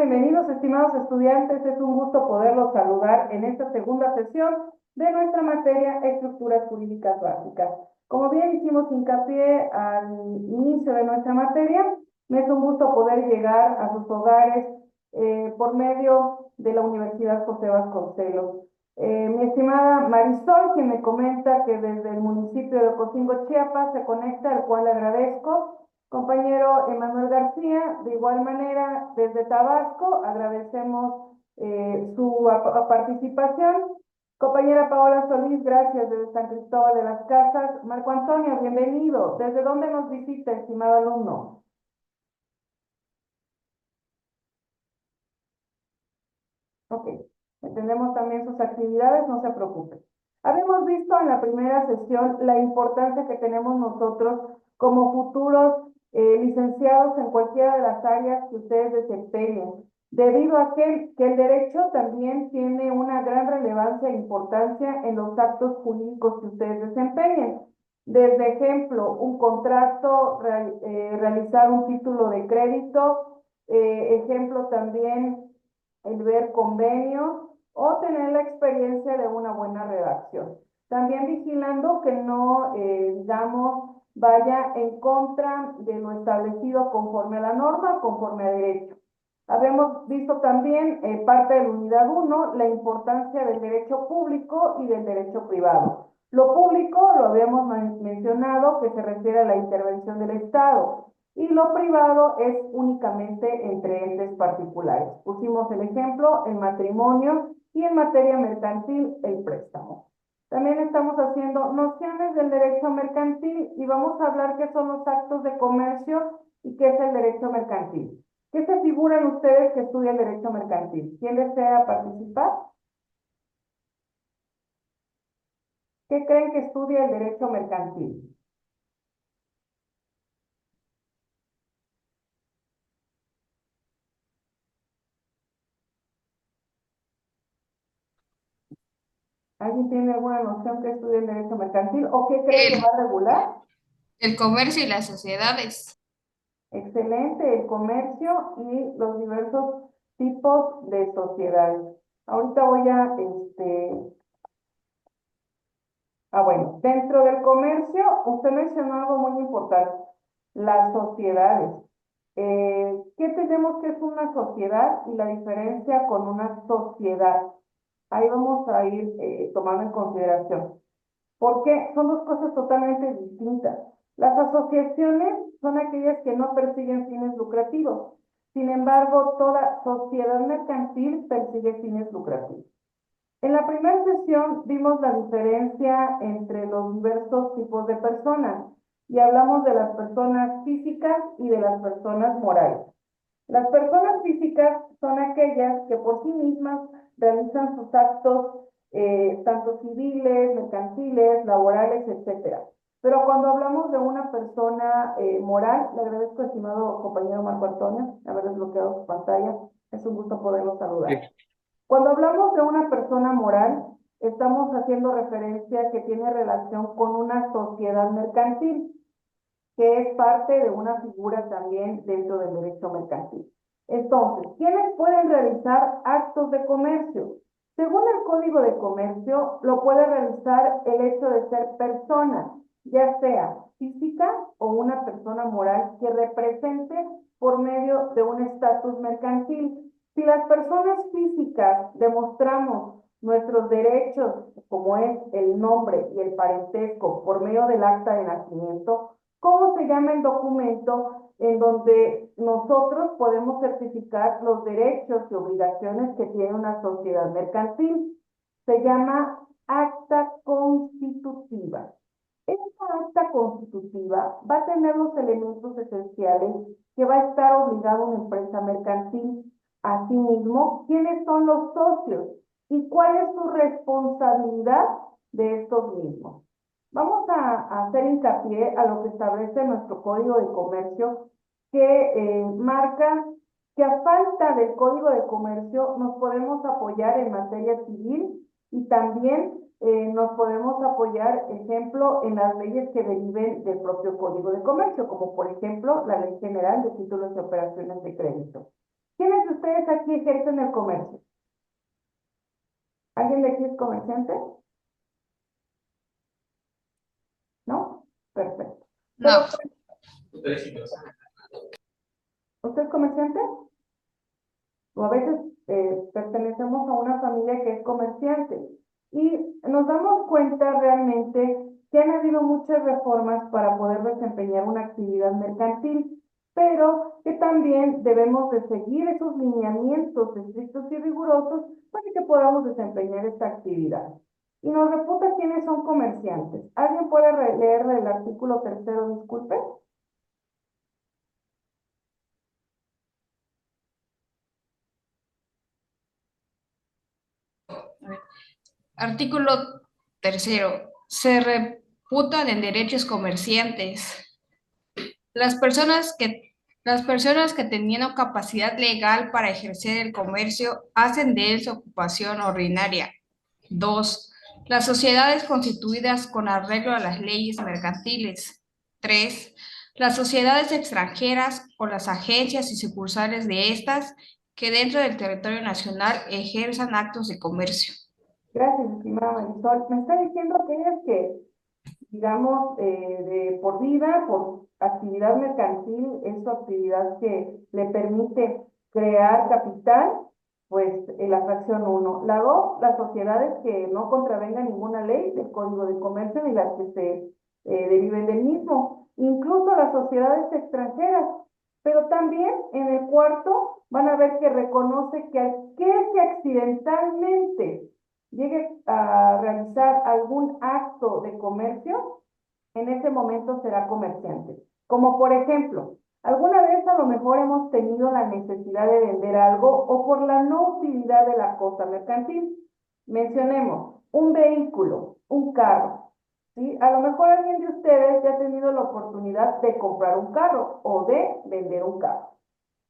Bienvenidos, estimados estudiantes. Es un gusto poderlos saludar en esta segunda sesión de nuestra materia Estructuras Jurídicas Básicas. Como bien hicimos hincapié al inicio de nuestra materia, me es un gusto poder llegar a sus hogares por medio de la Universidad José Vasconcelos. Mi estimada Marisol, quien me comenta que desde el municipio de Ocosingo, Chiapas, se conecta, al cual le agradezco. Compañero Emanuel García, de igual manera, desde Tabasco, agradecemos su participación. Compañera Paola Solís, gracias, desde San Cristóbal de las Casas. Marco Antonio, bienvenido. ¿Desde dónde nos visita, estimado alumno? Ok, entendemos también sus actividades, no se preocupe. Habíamos visto en la primera sesión la importancia que tenemos nosotros como futuros licenciados en cualquiera de las áreas que ustedes desempeñen, debido a que el derecho también tiene una gran relevancia e importancia en los actos jurídicos que ustedes desempeñen. Desde ejemplo, un contrato, realizar un título de crédito, ejemplo también el ver convenios o tener la experiencia de una buena redacción. También vigilando que no, digamos, vaya en contra de lo establecido conforme a la norma, conforme a derecho. Habemos visto también, parte de la unidad 1, la importancia del derecho público y del derecho privado. Lo público lo habíamos mencionado, que se refiere a la intervención del Estado, y lo privado es únicamente entre entes particulares. Pusimos el ejemplo, el matrimonio, y en materia mercantil, el préstamo. También estamos haciendo nociones del derecho mercantil y vamos a hablar qué son los actos de comercio y qué es el derecho mercantil. ¿Qué se figuran ustedes que estudian derecho mercantil? ¿Quién desea participar? ¿Qué creen que estudia el derecho mercantil? ¿Alguien tiene alguna noción que estudia el derecho mercantil o qué cree que El, va a regular? el comercio y las sociedades. Excelente, el comercio y los diversos tipos de sociedades. Ahorita voy a, bueno, dentro del comercio, usted mencionó algo muy importante, las sociedades. ¿Qué tenemos que es una sociedad y la diferencia con una sociedad? Ahí vamos a ir tomando en consideración. Porque son dos cosas totalmente distintas. Las asociaciones son aquellas que no persiguen fines lucrativos. Sin embargo, toda sociedad mercantil persigue fines lucrativos. En la primera sesión vimos la diferencia entre los diversos tipos de personas y hablamos de las personas físicas y de las personas morales. Las personas físicas son aquellas que por sí mismas realizan sus actos, tanto civiles, mercantiles, laborales, etcétera. Pero cuando hablamos de una persona moral, le agradezco, estimado compañero Marco Antonio, haber desbloqueado su pantalla. Es un gusto poderlo saludar. Cuando hablamos de una persona moral, estamos haciendo referencia a que tiene relación con una sociedad mercantil, que es parte de una figura también dentro del derecho mercantil. Entonces, ¿quiénes pueden realizar actos de comercio? Según el Código de Comercio, lo puede realizar el hecho de ser persona, ya sea física o una persona moral que represente por medio de un estatus mercantil. Si las personas físicas demostramos nuestros derechos, como es el nombre y el parentesco, por medio del acta de nacimiento, ¿cómo se llama el documento en donde nosotros podemos certificar los derechos y obligaciones que tiene una sociedad mercantil? Se llama acta constitutiva. Esta acta constitutiva va a tener los elementos esenciales que va a estar obligada una empresa mercantil. Asimismo, ¿quiénes son los socios y cuál es su responsabilidad de estos mismos? Vamos a hacer hincapié a lo que establece nuestro Código de Comercio, que marca que a falta del Código de Comercio nos podemos apoyar en materia civil y también nos podemos apoyar, ejemplo, en las leyes que deriven del propio Código de Comercio, como por ejemplo la Ley General de Títulos de Operaciones de Crédito. ¿Quiénes de ustedes aquí ejercen el comercio? ¿Alguien de aquí es comerciante? ¿No? Perfecto. Pero, No. ¿usted es comerciante? O a veces pertenecemos a una familia que es comerciante y nos damos cuenta realmente que han habido muchas reformas para poder desempeñar una actividad mercantil, pero que también debemos de seguir esos lineamientos estrictos y rigurosos para que podamos desempeñar esta actividad. Y nos reputa quiénes son comerciantes. ¿Alguien puede leer el artículo tercero, disculpe? Artículo tercero. Se reputan en derechos comerciantes. Las personas que, las personas que teniendo capacidad legal para ejercer el comercio hacen de él su ocupación ordinaria. 2. Las sociedades constituidas con arreglo a las leyes mercantiles. 3. Las sociedades extranjeras o las agencias y sucursales de estas que dentro del territorio nacional ejerzan actos de comercio. Gracias, estimada Marisol. Me está diciendo que digamos, de por vida, por actividad mercantil, es su actividad que le permite crear capital, pues la fracción uno. La 2, las sociedades que no contravengan ninguna ley del Código de Comercio ni las que se deriven del mismo, incluso las sociedades extranjeras. Pero también en el cuarto van a ver que reconoce que aquel que accidentalmente llegue a realizar algún acto de comercio, en ese momento será comerciante. Como por ejemplo, alguna vez a lo mejor hemos tenido la necesidad de vender algo o por la no utilidad de la cosa mercantil. Mencionemos un vehículo, un carro. ¿Sí? A lo mejor alguien de ustedes ya ha tenido la oportunidad de comprar un carro o de vender un carro.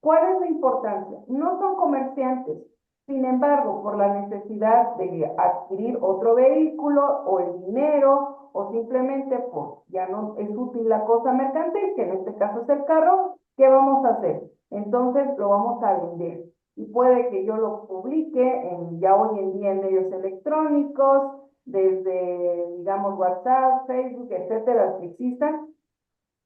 ¿Cuál es la importancia? No son comerciantes, sin embargo, por la necesidad de adquirir otro vehículo o el dinero o simplemente por ya no es útil la cosa mercantil, que en este caso es el carro, ¿qué vamos a hacer? Entonces lo vamos a vender. Y puede que yo lo publique ya hoy en día en medios electrónicos, desde, digamos, WhatsApp, Facebook, etcétera, que existan,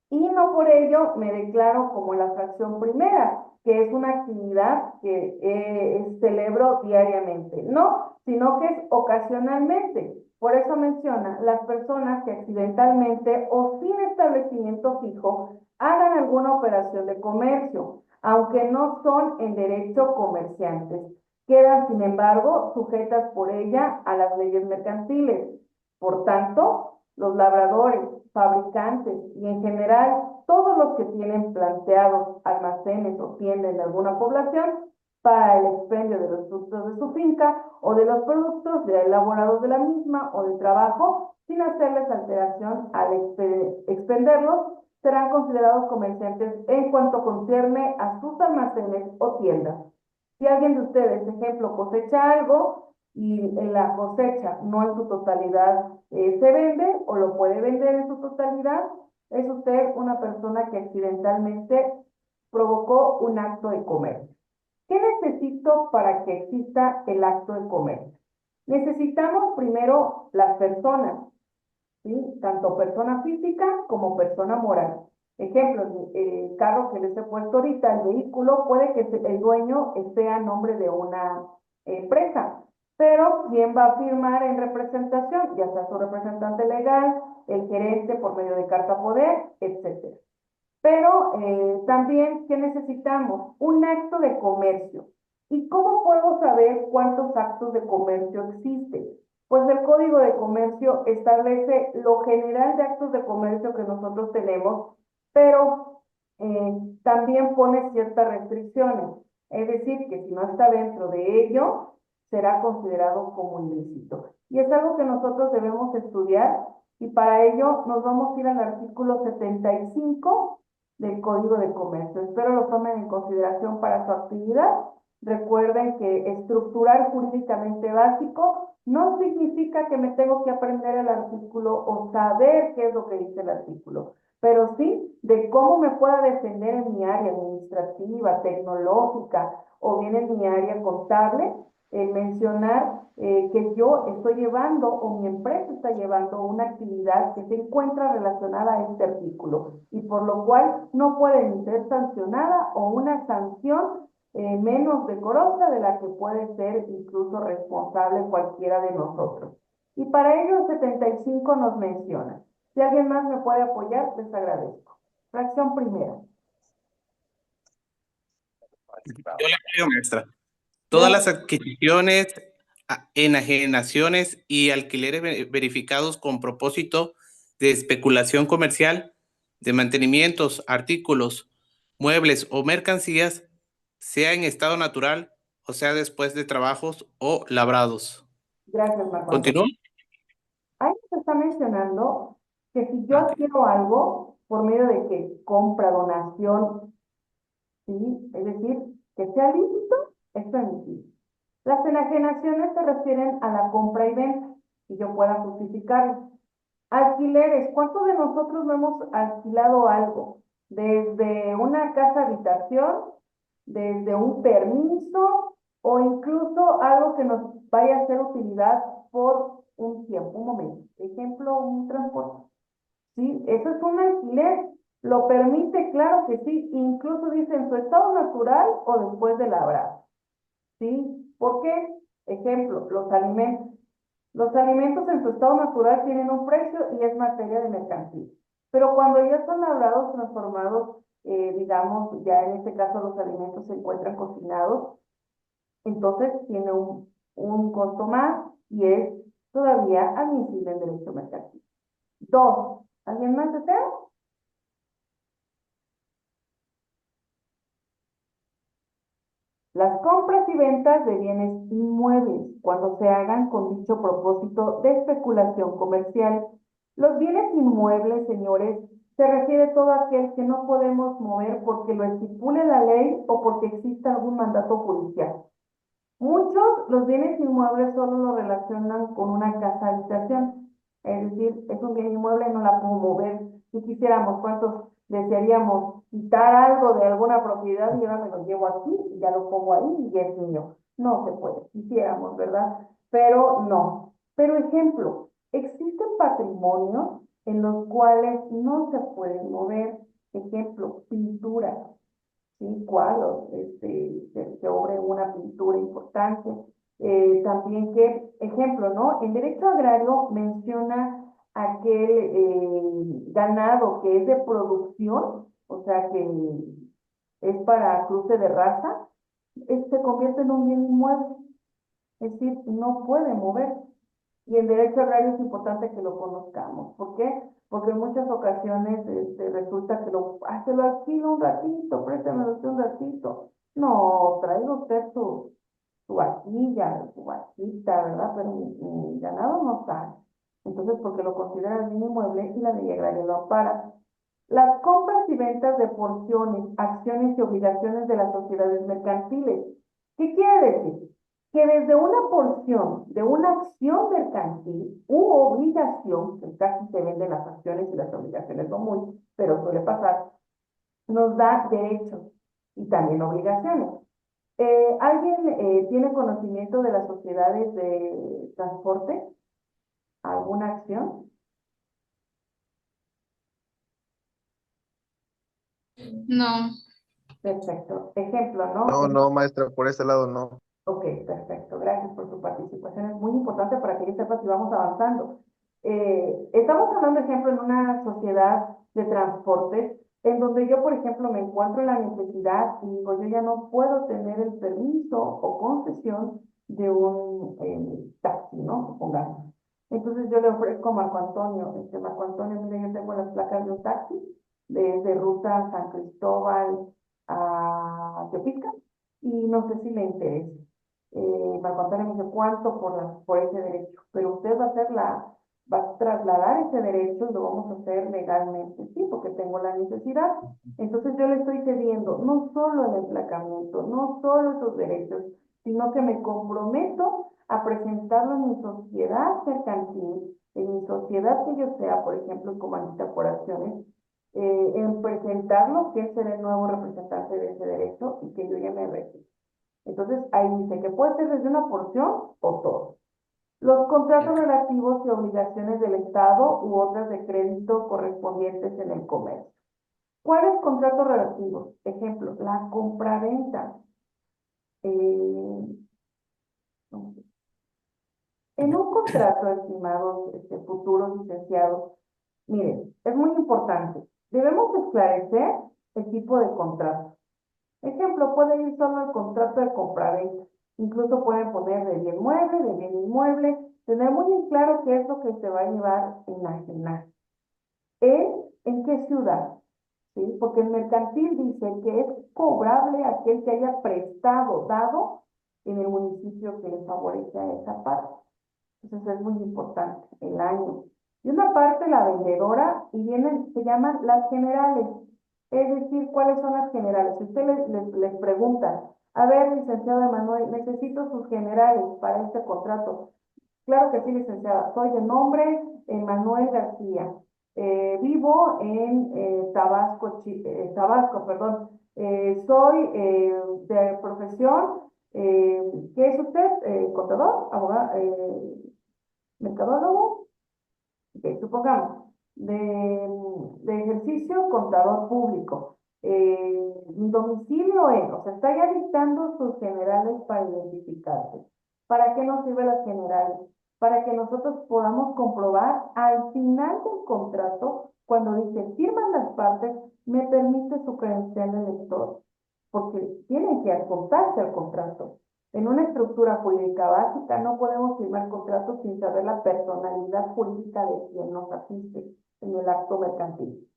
y no por ello me declaro como la fracción primera, que es una actividad que celebro diariamente, no, sino que es ocasionalmente. Por eso menciona las personas que accidentalmente o sin establecimiento fijo hagan alguna operación de comercio, aunque no son en derecho comerciantes. Quedan, sin embargo, sujetas por ella a las leyes mercantiles. Por tanto, los labradores, fabricantes y en general todos los que tienen planteados almacenes o tiendas en alguna población para el expendio de los frutos de su finca o de los productos ya elaborados de la misma o del trabajo sin hacerles alteración al expenderlos, serán considerados comerciantes en cuanto concierne a sus almacenes o tiendas. Si alguien de ustedes, ejemplo, cosecha algo y en la cosecha no en su totalidad se vende o lo puede vender en su totalidad, es usted una persona que accidentalmente provocó un acto de comercio. ¿Qué necesito para que exista el acto de comercio? Necesitamos primero las personas, ¿sí? Tanto persona física como persona moral. Ejemplo, el carro que les he puesto ahorita, el vehículo, puede que el dueño esté a nombre de una empresa, pero ¿quién va a firmar en representación? Ya sea su representante legal, el gerente por medio de carta poder, etcétera. Pero también, ¿qué necesitamos? Un acto de comercio. ¿Y cómo puedo saber cuántos actos de comercio existen? Pues el Código de Comercio establece lo general de actos de comercio que nosotros tenemos, pero también pone ciertas restricciones. Es decir, que si no está dentro de ello, será considerado como ilícito. Y es algo que nosotros debemos estudiar y para ello nos vamos a ir al artículo 75 del Código de Comercio. Espero lo tomen en consideración para su actividad. Recuerden que estructurar jurídicamente básico no significa que me tengo que aprender el artículo o saber qué es lo que dice el artículo. pero sí de cómo me pueda defender en mi área administrativa, tecnológica o bien en mi área contable, el mencionar que yo estoy llevando o mi empresa está llevando una actividad que se encuentra relacionada a este artículo y por lo cual no puede ni ser sancionada o una sanción menos decorosa de la que puede ser incluso responsable cualquiera de nosotros. Y para ello el 75 nos menciona. Si alguien más me puede apoyar, les agradezco. Fracción primera. Yo le apoyo, maestra. Todas las Gracias. adquisiciones, enajenaciones y alquileres verificados con propósito de especulación comercial, de mantenimientos, artículos, muebles o mercancías, sea en estado natural o sea después de trabajos o labrados. Gracias, Marco Antonio. ¿Continúo? Ahí se está mencionando que si yo Ok. adquiero algo por medio de que compra, donación, ¿sí? Es decir, que sea lícito, es permitido. Las enajenaciones se refieren a la compra y venta, y yo pueda justificarlo. Alquileres, ¿cuántos de nosotros no hemos alquilado algo? Desde una casa habitación, desde un permiso o incluso algo que nos vaya a hacer utilidad por un tiempo, un momento. Ejemplo, un transporte. ¿Sí? Eso es un alquiler. ¿Lo permite? Claro que sí. Incluso dice en su estado natural o después de labrar. ¿Sí? ¿Por qué? Ejemplo, los alimentos. Los alimentos en su estado natural tienen un precio y es materia de mercancía. Pero cuando ya son labrados, transformados, digamos, ya en este caso los alimentos se encuentran cocinados, entonces tiene un costo más y es todavía admisible en derecho mercantil. Dos, ¿alguien más desea? Las compras y ventas de bienes inmuebles, cuando se hagan con dicho propósito de especulación comercial. Los bienes inmuebles, señores, se refiere a todo aquel que no podemos mover porque lo estipule la ley o porque exista algún mandato judicial. Muchos los bienes inmuebles solo lo relacionan con una casa habitación, es decir, es un bien inmueble, no la puedo mover. Si quisiéramos, ¿cuántos desearíamos quitar algo de alguna propiedad y ahora me lo llevo aquí y ya lo pongo ahí y es mío? No se puede, quisiéramos, ¿verdad? Pero no. Pero ejemplo, existen patrimonios en los cuales no se pueden mover. Ejemplo, pinturas. ¿Sí? Cuadros, se obre una pintura importante. También que, ejemplo, ¿no? El derecho agrario menciona aquel ganado que es de producción, o sea, que es para cruce de raza, se convierte en un bien inmueble, es decir, no puede mover. Y el derecho agrario es importante que lo conozcamos. ¿Por qué? Porque en muchas ocasiones resulta que se lo alquilo un ratito, préstamelo usted un ratito. No, traiga usted su vaquilla, su vaquita, ¿verdad? Pero mi ganado no está. Entonces, porque lo considera bien inmueble y la ley agraria lo ampara. Las compras y ventas de porciones, acciones y obligaciones de las sociedades mercantiles. ¿Qué quiere decir? Que desde una porción de una acción mercantil u obligación, que casi se venden las acciones y las obligaciones no muy, pero suele pasar, nos da derechos y también obligaciones. ¿Alguien tiene conocimiento de las sociedades de transporte? ¿Alguna acción? No. Perfecto. Ejemplo, ¿no? No, no, maestra, por ese lado no. Ok, perfecto. Gracias por su participación. Es muy importante para que yo sepa si vamos avanzando. Estamos hablando, ejemplo, en una sociedad de transportes en donde yo, por ejemplo, me encuentro en la necesidad y digo, yo ya no puedo tener el permiso o concesión de un taxi, ¿no? Supongamos. Entonces yo le ofrezco a Marco Antonio, Marco Antonio, mire, yo tengo las placas de un taxi desde ruta San Cristóbal a Tepica y no sé si le interesa. Marco Antonio me dice cuánto por ese derecho, pero usted va a trasladar ese derecho y lo vamos a hacer legalmente, sí, porque tengo la necesidad. Entonces yo le estoy cediendo no solo el emplacamiento, no solo esos derechos, sino que me comprometo a presentarlo en mi sociedad mercantil, en mi sociedad que yo sea, por ejemplo, en Comanita por Acciones, en presentarlo, que es ser el nuevo representante de ese derecho y que yo ya me registro. Entonces, ahí dice que puede ser desde una porción o todo. Los contratos relativos y obligaciones del Estado u otras de crédito correspondientes en el comercio. ¿Cuáles contratos relativos? Ejemplo, la compraventa. Eh, en un contrato, estimados futuros licenciados, miren, es muy importante. Debemos esclarecer el tipo de contrato. Ejemplo, puede ir solo el contrato de compraventa. Incluso pueden poner de bien mueble, de bien inmueble, tener muy en claro qué es lo que se va a llevar enajenar. ¿En qué ciudad? ¿Sí? Porque el mercantil dice que es cobrable aquel que haya prestado, dado en el municipio que le favorece a esa parte. Entonces es muy importante el año. Y una parte la vendedora y vienen, se llaman las generales. Es decir, ¿cuáles son las generales? Si usted les pregunta, a ver, licenciado Emanuel, necesito sus generales para este contrato. Claro que sí, licenciada. Soy de nombre Emanuel García. Vivo en Tabasco, perdón. Soy de profesión, ¿qué es usted? Contador, abogado, mercadólogo, ok, supongamos, de ejercicio contador público. Mi domicilio es, o sea, está ya dictando sus generales para identificarse. ¿Para qué nos sirven las generales? Para que nosotros podamos comprobar al final del contrato, cuando dice firman las partes, me permite su credencial de lector, porque tienen que adjuntarse al contrato. En una estructura jurídica básica no podemos firmar contratos sin saber la personalidad jurídica de quien nos asiste en el acto mercantil.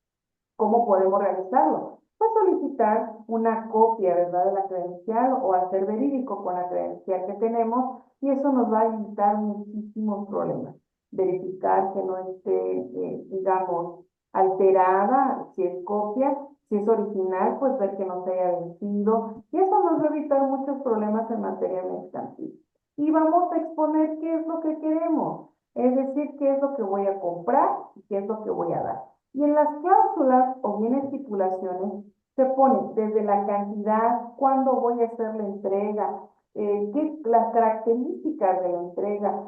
¿Cómo podemos realizarlo? Pues solicitar una copia, ¿verdad?, de la credencial o hacer verídico con la credencial que tenemos y eso nos va a evitar muchísimos problemas. Verificar que no esté, digamos, alterada, si es copia, si es original, pues ver que no se haya vencido y eso nos va a evitar muchos problemas en materia mercantil. Y vamos a exponer qué es lo que queremos, es decir, qué es lo que voy a comprar y qué es lo que voy a dar. Y en las cláusulas o bien estipulaciones se pone desde la cantidad, cuándo voy a hacer la entrega, las características de la entrega,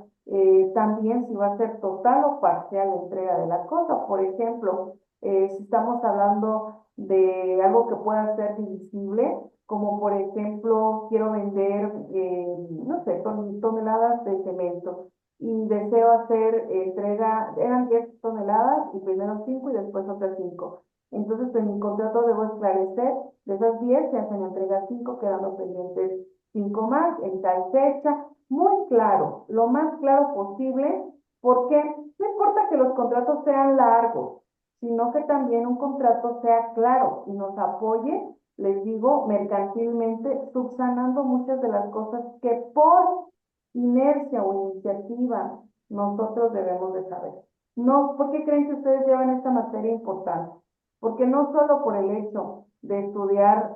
también si va a ser total o parcial la entrega de la cosa. Por ejemplo, si estamos hablando de algo que pueda ser divisible, como por ejemplo quiero vender, no sé, toneladas de cemento y deseo hacer entrega, eran 10 toneladas y primero 5 y después otras 5. Entonces en mi contrato debo esclarecer, de esas 10 se hacen entrega 5, quedando pendientes 5 más en tal fecha, muy claro, lo más claro posible, porque no importa que los contratos sean largos, sino que también un contrato sea claro y nos apoye, les digo, mercantilmente, subsanando muchas de las cosas que por inercia o iniciativa nosotros debemos de saber. No, ¿por qué creen que ustedes llevan esta materia importante? Porque no solo por el hecho de estudiar,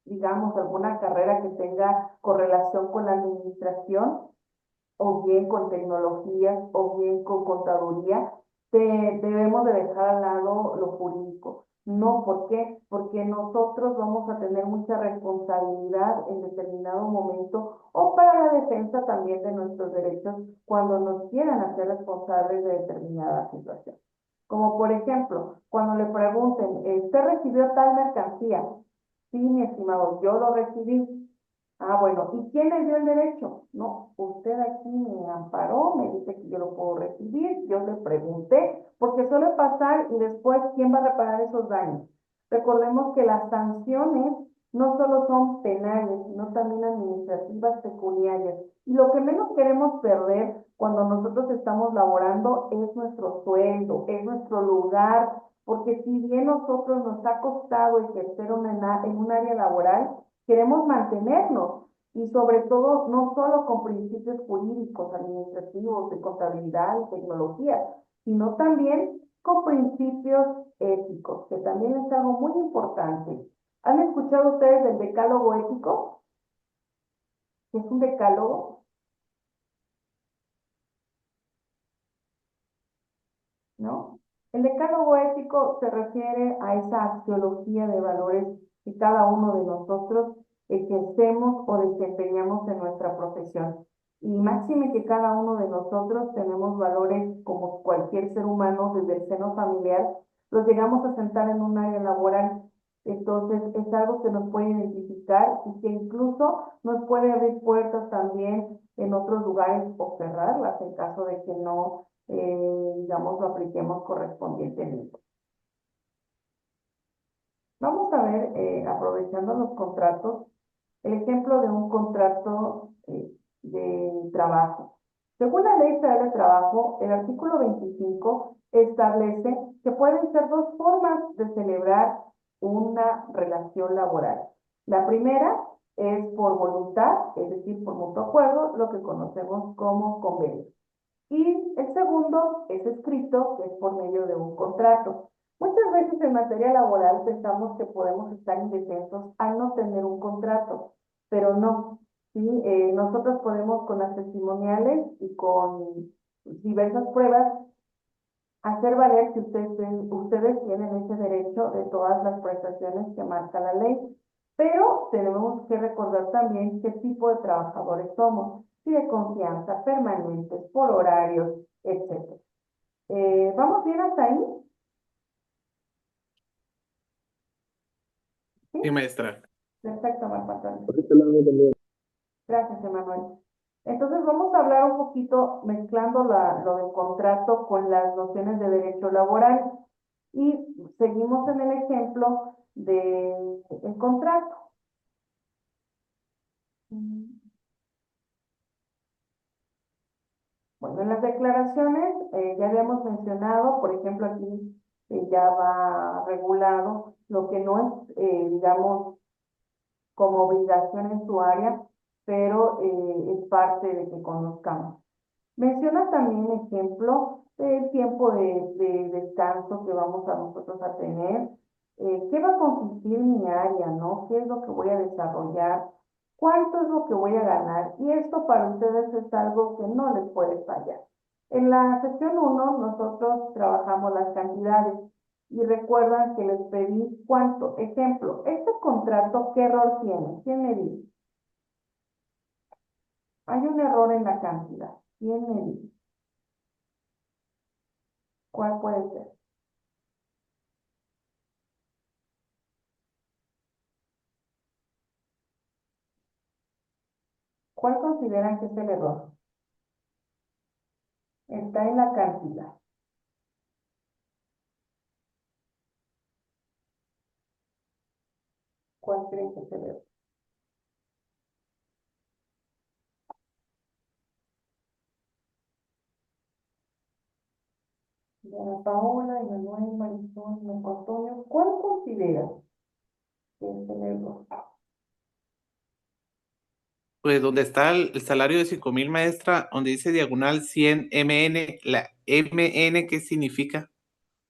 digamos, alguna carrera que tenga correlación con la administración, o bien con tecnologías, o bien con contaduría, debemos de dejar al lado lo jurídico. No, ¿por qué? Porque nosotros vamos a tener mucha responsabilidad en determinado momento o para la defensa también de nuestros derechos cuando nos quieran hacer responsables de determinada situación. Como por ejemplo, cuando le pregunten, ¿usted recibió tal mercancía? Sí, mi estimado, yo lo recibí. Ah, bueno, ¿y quién le dio el derecho? No, usted aquí me amparó, me dice que yo lo puedo recibir, yo le pregunté, porque suele pasar y después, ¿quién va a reparar esos daños? Recordemos que las sanciones no solo son penales, sino también administrativas pecuniarias. Y lo que menos queremos perder cuando nosotros estamos laborando es nuestro sueldo, es nuestro lugar, porque si bien nosotros nos ha costado ejercer en un área laboral, queremos mantenernos y sobre todo no solo con principios jurídicos, administrativos, de contabilidad y tecnología, sino también con principios éticos, que también es algo muy importante. ¿Han escuchado ustedes del decálogo ético? ¿Qué es un decálogo? ¿No? El decálogo ético se refiere a esa axiología de valores que cada uno de nosotros ejercemos o desempeñamos en nuestra profesión. Y máxime que cada uno de nosotros tenemos valores como cualquier ser humano desde el seno familiar, los llegamos a sentar en un área laboral. Entonces es algo que nos puede identificar y que incluso nos puede abrir puertas también en otros lugares o cerrarlas en caso de que no, digamos, lo apliquemos correspondientemente. Vamos a ver, aprovechando los contratos, el ejemplo de un contrato de trabajo. Según la Ley Federal de Trabajo, el artículo 25 establece que pueden ser dos formas de celebrar una relación laboral. La primera es por voluntad, es decir, por mutuo acuerdo, lo que conocemos como convenio. Y el segundo es escrito, que es por medio de un contrato. Muchas veces en materia laboral pensamos que podemos estar indefensos al no tener un contrato, pero no. ¿Sí? Nosotros podemos con las testimoniales y con diversas pruebas hacer valer que ustedes tienen ese derecho de todas las prestaciones que marca la ley. Pero tenemos que recordar también qué tipo de trabajadores somos, si de confianza, permanentes, por horarios, etcétera. ¿Vamos bien hasta ahí? ¿Sí? Sí, maestra. Perfecto, Marco Antonio. Por este lado también. Gracias, Emanuel. Entonces vamos a hablar un poquito mezclando lo del contrato con las nociones de derecho laboral y seguimos en el ejemplo del contrato. Bueno, en las declaraciones ya habíamos mencionado, por ejemplo, aquí ya va regulado lo que no es, digamos, como obligación en su área, pero es parte de que conozcamos. Menciona también ejemplo del tiempo de descanso que vamos a nosotros a tener, qué va a consistir mi área, ¿no? ¿Qué es lo que voy a desarrollar? ¿Cuánto es lo que voy a ganar? Y esto para ustedes es algo que no les puede fallar. En la sección 1 nosotros trabajamos las cantidades y recuerdan que les pedí cuánto. Ejemplo, este contrato, ¿qué error tiene? ¿Quién me dice? Hay un error en la cantidad. ¿Quién me dice? ¿Cuál puede ser? ¿Cuál consideran que es el error? Está en la cantidad. ¿Cuál creen que es el error? Diana Paola, Emanuel, Marisol, Marco Antonio, ¿cuál consideran que es el error? Pues donde está el salario de 5,000, maestra, donde dice diagonal 100 MN, la MN, ¿qué significa?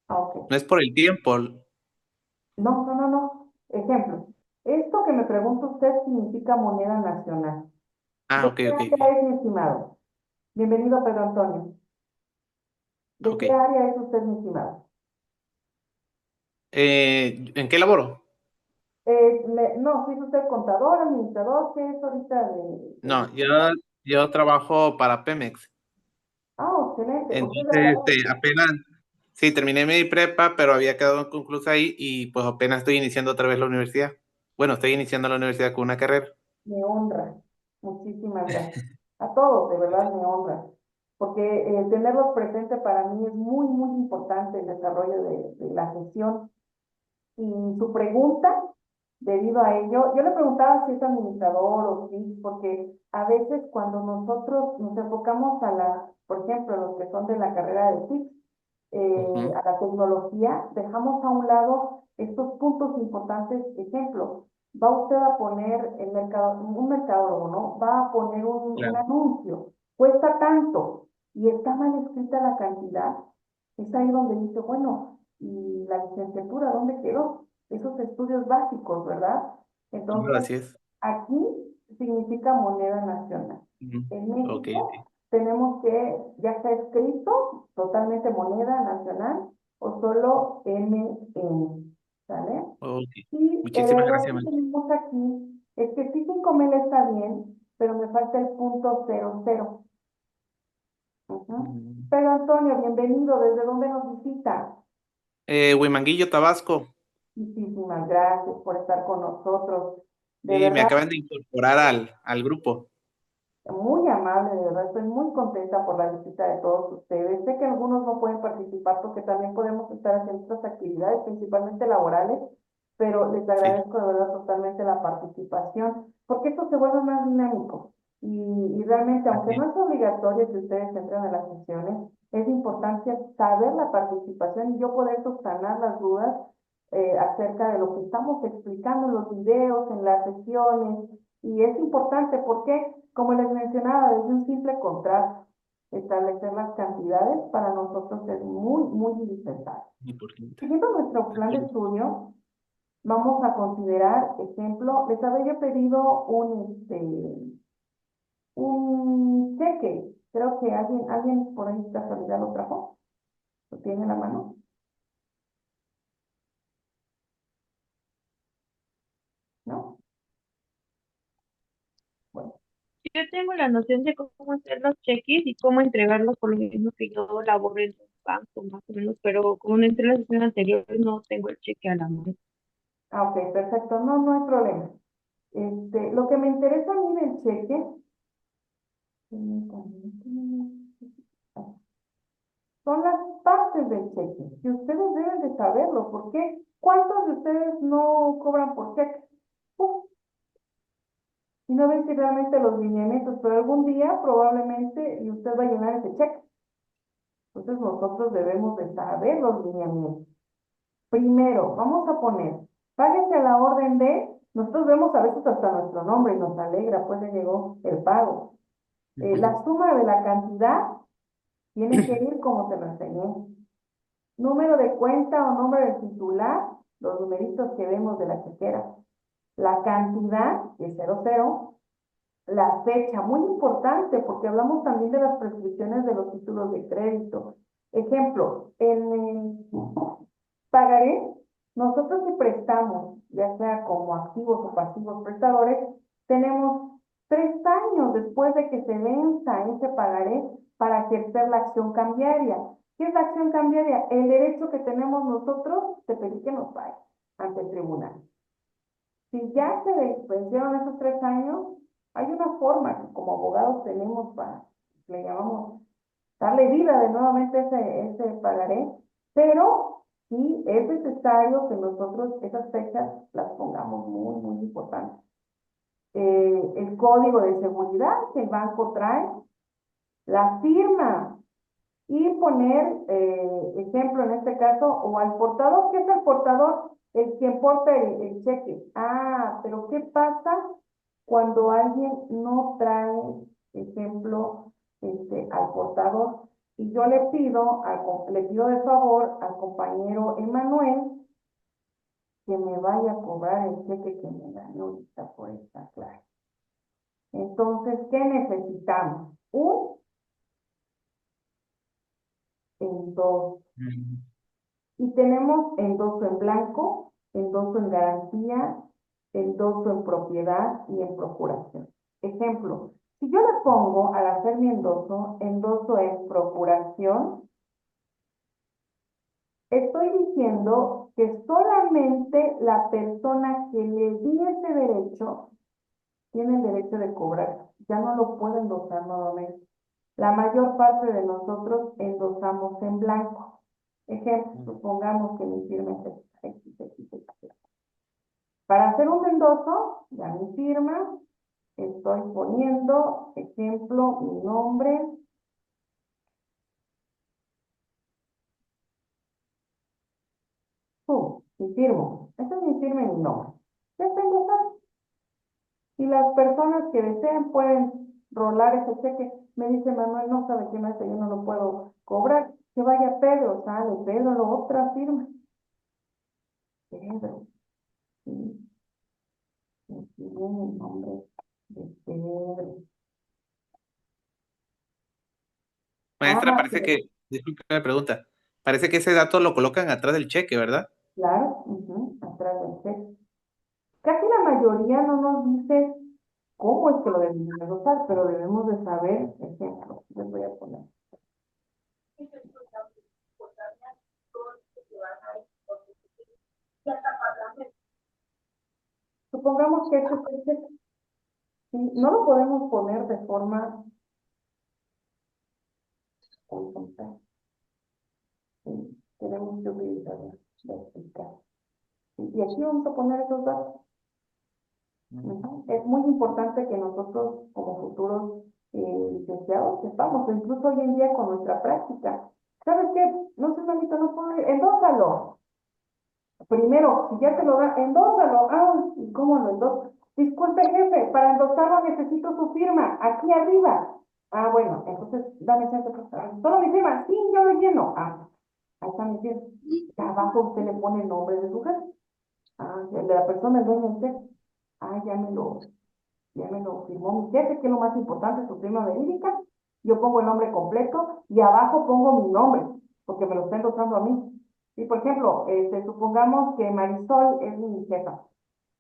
Ah, ok. No es por el tiempo. No, no, no, no. Ejemplo. Esto que me pregunta usted significa moneda nacional. Ah, ¿De ok, qué ok, área es mi estimado? Bienvenido, Pedro Antonio. ¿De ok. qué área es usted mi estimado? ¿En qué laboro? No, si es usted contador, administrador, ¿qué es ahorita No, yo trabajo para Pemex. Ah, excelente. ¿Usted es del Entonces, área? apenas, sí, terminé mi prepa, pero había quedado inconclusa ahí y pues apenas estoy iniciando otra vez la universidad. Bueno, estoy iniciando la universidad con una carrera. Me honra. Muchísimas gracias. A todos, de verdad, me honra. Porque tenerlos presente para mí es muy, muy importante en el desarrollo de la gestión. Y su pregunta, debido a ello, yo le preguntaba si es administrador o sí, porque a veces cuando nosotros nos enfocamos por ejemplo, los que son de la carrera de TIC, Ujú, a la tecnología, dejamos a un lado estos puntos importantes. Ejemplo, va usted a poner un mercadólogo, ¿no? Va a poner un claro. anuncio, cuesta tanto y está mal escrita la cantidad. Es ahí donde dice, bueno, ¿y la licenciatura dónde quedó? Esos estudios básicos, ¿verdad? Claro, Entonces, así es. aquí significa moneda nacional. Ujú, En ok, ok. México tenemos que, ya está escrito, totalmente moneda nacional, o solo MN, ¿sale? Ok. Y el Muchísimas error gracias, que maestra. tenemos aquí es que sí 5.000 está bien, pero me falta el punto 00. Ujú. Mm. Pero Antonio, bienvenido. ¿Desde dónde nos visita? Huimanguillo, Tabasco. Muchísimas gracias por estar con nosotros. De Sí, me verdad, acaban de incorporar al grupo. muy amable, de verdad, estoy muy contenta por la visita de todos ustedes. Sé que algunos no pueden participar porque también podemos estar haciendo otras actividades, principalmente laborales, pero les Sí, agradezco de verdad totalmente la participación, porque esto se vuelve más dinámico. Y realmente, aunque así es. no es obligatorio que ustedes entren a las sesiones, es importante saber la participación y yo poder subsanar las dudas acerca de lo que estamos explicando en los videos, en las sesiones. Y es importante porque, como les mencionaba, desde un simple contrato, establecer las cantidades para nosotros es muy, muy indispensable. Importante. Siguiendo nuestro De plan de acuerdo. estudio, vamos a considerar, ejemplo, les había yo pedido un cheque. Creo que alguien por ahí de casualidad lo trajo. ¿Lo tiene en la mano? ¿No? Bueno. Yo tengo la noción de cómo hacer los cheques y cómo entregarlos, por lo mismo que yo laboro en los bancos, más o menos, pero como no entré en la sesión anterior, no tengo el cheque a la mano. Ah, ok, perfecto. No, no hay problema. Lo que me interesa a mí del cheque, son las partes del cheque, que ustedes deben de saberlo. ¿Por qué? ¿Cuántos de ustedes no cobran por cheque? Uf, y no ven si realmente los lineamientos, pero algún día probablemente y usted va a llenar ese cheque. Entonces nosotros debemos de saber los lineamientos. Primero, vamos a poner, páguese a la orden de, nosotros vemos a veces hasta nuestro nombre y nos alegra, pues le llegó el pago. La suma de la cantidad tiene que ir como te lo enseñé. Número de cuenta o nombre del titular, los numeritos que vemos de la chequera. La cantidad, que es 00, la fecha, muy importante porque hablamos también de las prescripciones de los títulos de crédito. Ejemplo, en el pagaré, nosotros si prestamos, ya sea como activos o pasivos prestadores, tenemos 3 años después de que se venza ese pagaré para ejercer la acción cambiaria. ¿Qué es la acción cambiaria? El derecho que tenemos nosotros de pedir que nos pague ante el tribunal. Si ya se vencieron esos 3 años, hay una forma que como abogados tenemos para, le llamamos, darle vida de nuevamente ese pagaré, pero sí es necesario que nosotros esas fechas las pongamos muy, muy importantes. El código de seguridad que el banco trae, la firma y poner, ejemplo en este caso, o al portador. ¿Qué es el portador? El quien porta el cheque. Ah, pero ¿qué pasa cuando alguien no trae, ejemplo, al portador? Y yo le pido de favor al compañero Emanuel que me vaya a cobrar el cheque que me ganó ahorita por esta clase. Entonces, ¿qué necesitamos? Un endoso. Mm. Y tenemos endoso en blanco, endoso en garantía, endoso en propiedad y en procuración. Ejemplo, si yo le pongo al hacer mi endoso en procuración, estoy diciendo que solamente la persona que le di ese derecho tiene el derecho de cobrar. Ya no lo puedo endosar nuevamente. La mayor parte de nosotros endosamos en blanco. Ejemplo, supongamos que mi firma es XXX. Para hacer un endoso, ya mi firma, estoy poniendo, ejemplo, mi nombre, y firmo. Esa es mi firma y mi nombre. Ya está endosado. Y las personas que deseen pueden rolar ese cheque. Me dice Manuel, no sabe qué más, yo no lo puedo cobrar. Que vaya Pedro, sale Pedro, la otra firma. Pedro, sí, aquí viene el nombre de Pedro. Maestra, Ah, parece que, disculpe la pregunta, Parece que ese dato lo colocan atrás del cheque, ¿verdad? Claro, atrás del cheque. Casi la mayoría no nos dice cómo es que lo debemos de usar, pero debemos de saber, ejemplo, les voy a poner. Supongamos que este es el cheque. Sí, no lo podemos poner de forma horizontal. Sí, tenemos que utilizar vertical. Y aquí vamos a poner esos datos. Es muy importante que nosotros, como futuros licenciados, sepamos, incluso hoy en día con nuestra práctica. ¿Sabes qué? No sé, manito, no puedo, endósalo. Primero, si ya te lo da, endósalo. Ah, ¿y cómo lo endoso? Disculpe, jefe, para endosarlo necesito su firma, aquí arriba. Ah, bueno, entonces, dame chance, por favor. ¿Solo mi firma? Sí, yo lo lleno. Ah, ahí está mi firma. Y abajo usted le pone el nombre de su jefe. Ah, el de la persona, el dueño usted. Ah, ya me lo firmó mi jefe, que es lo más importante, su firma verídica. Yo pongo el nombre completo y abajo pongo mi nombre, porque me lo está endosando a mí. Y por ejemplo, supongamos que Marisol es mi jefa.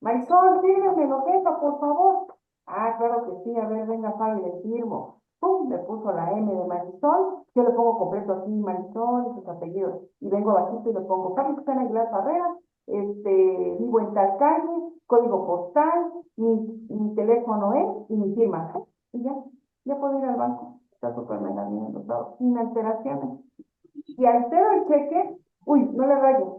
Marisol, fírmemelo, jefa, por favor. Ah, claro que sí, a ver, venga, Fabi, le firmo. Pum, le puso la M de Marisol, yo le pongo completo aquí, Marisol y sus apellidos. Y vengo bajito y le pongo Fabi Susana Aguilar Barrera, vivo en tal calle, código postal, mi teléfono es y mi firma. Y ya puedo ir al banco. Está súper mega bien endosado, sin alteraciones. Y al cero el cheque, uy, no le rayes.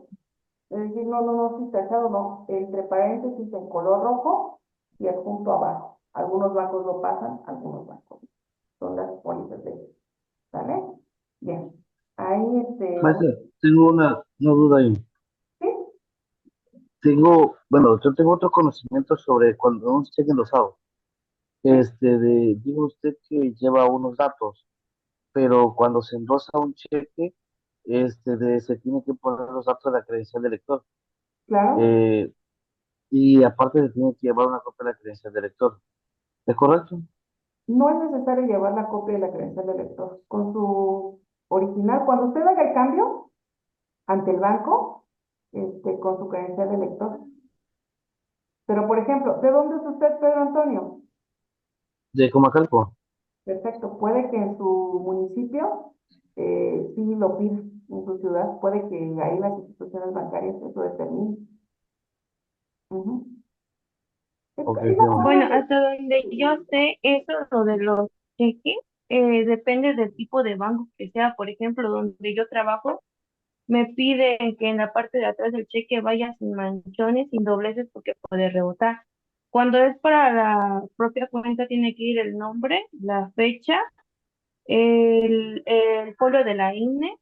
Es decir, no, sí, tachado, no. Entre paréntesis en color rojo y adjunto abajo. Algunos bancos lo pasan, algunos bancos no. Son las pólizas de ellos. ¿Sale? Bien. Ahí, Maestra, tengo una duda ahí. ¿sí? Bueno, yo tengo otro conocimiento sobre cuando un cheque endosado. Digo usted que lleva unos datos, pero cuando se endosa un cheque, se tiene que poner los datos de la credencial del lector. Claro. Eh, y aparte se tiene que llevar una copia de la credencial del lector. ¿Es correcto? No es necesario llevar la copia de la credencial del lector. Con su original, cuando usted haga el cambio ante el banco, con su credencial de lector. Pero, por ejemplo, ¿de dónde es usted, Pedro Antonio? De Comacalco. Perfecto. Puede que en su municipio sí lo pida, en su ciudad. Puede que ahí las instituciones bancarias eso determine. Ujú. Ok, Es qué más o bueno. Bueno, menos, hasta donde yo sé, eso lo de los cheques, depende del tipo de banco que sea. Por ejemplo, donde yo trabajo, me piden que en la parte de atrás del cheque vaya sin manchones, sin dobleces, porque puede rebotar. Cuando es para la propia cuenta, tiene que ir el nombre, la fecha, el folio de la INE,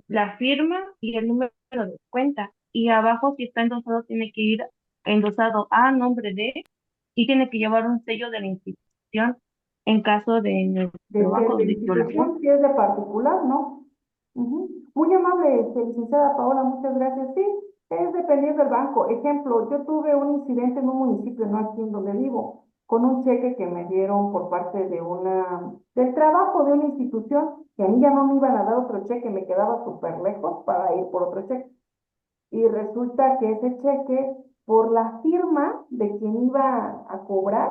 la firma y el número de cuenta. Y abajo, si está endosado, tiene que ir endosado a nombre de y tiene que llevar un sello de la institución en caso de nuestro de banco ser de donde yo laboro. institución, si es de particular, ¿no? Ujú. Muy amable, licenciada Paola, muchas gracias. Sí, es dependiendo del banco. Ejemplo, yo tuve un incidente en un municipio, no aquí en donde vivo, con un cheque que me dieron por parte del trabajo de una institución, que a mí ya no me iban a dar otro cheque, me quedaba súper lejos para ir por otro cheque. Y resulta que ese cheque, por la firma de quien iba a cobrar,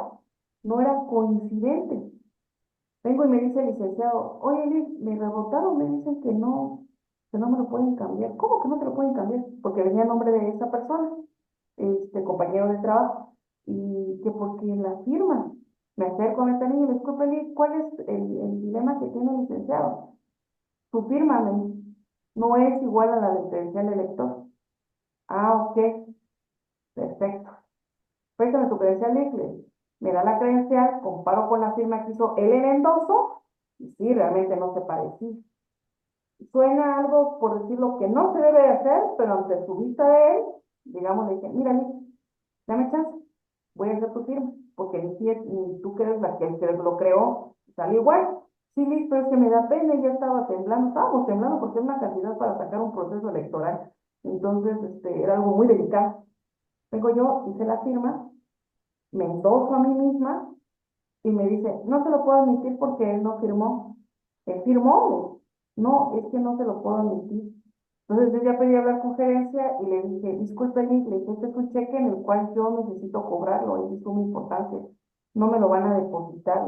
no era coincidente. Vengo y me dice el licenciado, oye Liz, me rebotaron, me dicen que no me lo pueden cambiar. ¿Cómo que no te lo pueden cambiar? Porque venía a nombre de esa persona, compañero de trabajo, y que porque la firma. Me acerco a esta niña y le digo, disculpe Liz, ¿cuál es el dilema que tiene el licenciado? Su firma no es igual a la del credencial del lector. Ah, ok, perfecto. Préstame tu credencial de ICLES. Me da la credencial, comparo con la firma que hizo él en endoso, y sí, realmente no se parecía. Suena algo, por decirlo, que no se debe de hacer, pero ante su vista de él, digamos, le dije, mira, Liz, dame chance, voy a hacer tu firma, porque ni tú que eres la que lo creó, sale igual. Sí, listo, es que me da pena, y ya estaba temblando, estábamos temblando porque es una cantidad para sacar un proceso electoral. Entonces, era algo muy delicado. Vengo yo, hice la firma, me endoso a mí misma y me dice, no se lo puedo admitir porque él no firmó. Él firmó. No, es que no se lo puedo admitir. Entonces yo ya pedí hablar con gerencia y le dije, disculpe, Liz, le dije, este es un cheque en el cual yo necesito cobrarlo, es de suma importancia, no me lo van a depositar.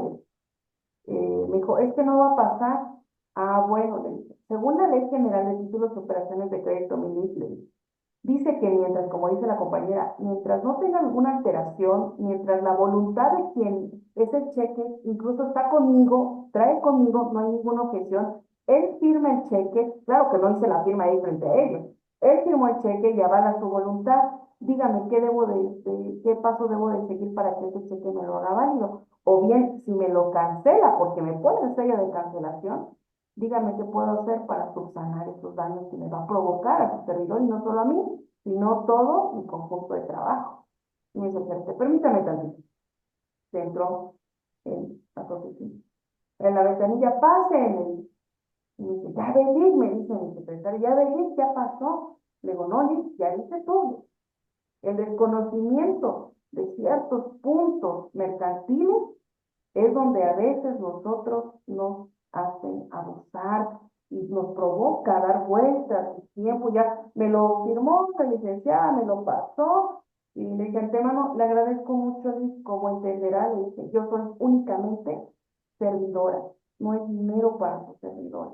Me dijo, es que no va a pasar. Ah, bueno, le dije, según la Ley General de Títulos y Operaciones de Crédito, mi Liz, le dije, dice que mientras, como dice la compañera, mientras no tenga alguna alteración, mientras la voluntad de quien es el cheque, incluso está conmigo, trae conmigo, no hay ninguna objeción, él firma el cheque, claro que no hice la firma ahí frente a ellos, él firmó el cheque y avala su voluntad, dígame qué paso debo de seguir para que ese cheque me lo haga válido, o bien si me lo cancela, porque me pone el sello de cancelación, dígame qué puedo hacer para subsanar esos daños que me va a provocar a su servidor y no solo a mí, sino todo mi conjunto de trabajo. Y me dice, permítame tantito. Se entró en la oficina. En la ventanilla, pase. Y me dice, ya ven, Liz, me dice mi secretaria, ya ven, Liz, ya pasó. Le digo, no, Liz, ya dice tú. El desconocimiento de ciertos puntos mercantiles es donde a veces nosotros nos hacen abusar y nos provoca dar vueltas y tiempo. Ya me lo firmó la licenciada, me lo pasó y le dije, antemano, le agradezco mucho, Liz, como entenderá, le dije, yo soy únicamente servidora, no es dinero para su servidora.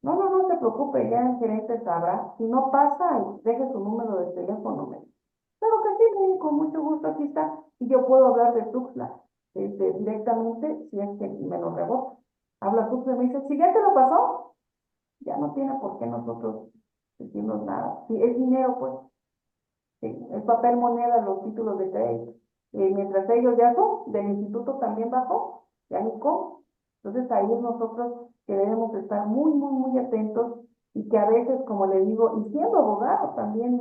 No, no, no se preocupe, ya el gerente sabrá. Si no pasa, deje su número de teléfono. Claro que sí, me dijo, con mucho gusto, aquí está. Y yo puedo hablar de Tuxtla directamente si es que me lo rebota. Habla Tuxtla y me dice, si ya te lo pasó, ya no tiene por qué nosotros decirnos nada. Si es dinero, pues, sí, es papel moneda, los títulos de crédito. Mientras ellos ya son, del instituto también bajó, ya ni cómo. Entonces ahí es nosotros que debemos estar muy, muy, muy atentos y que a veces, como le digo, y siendo abogado también,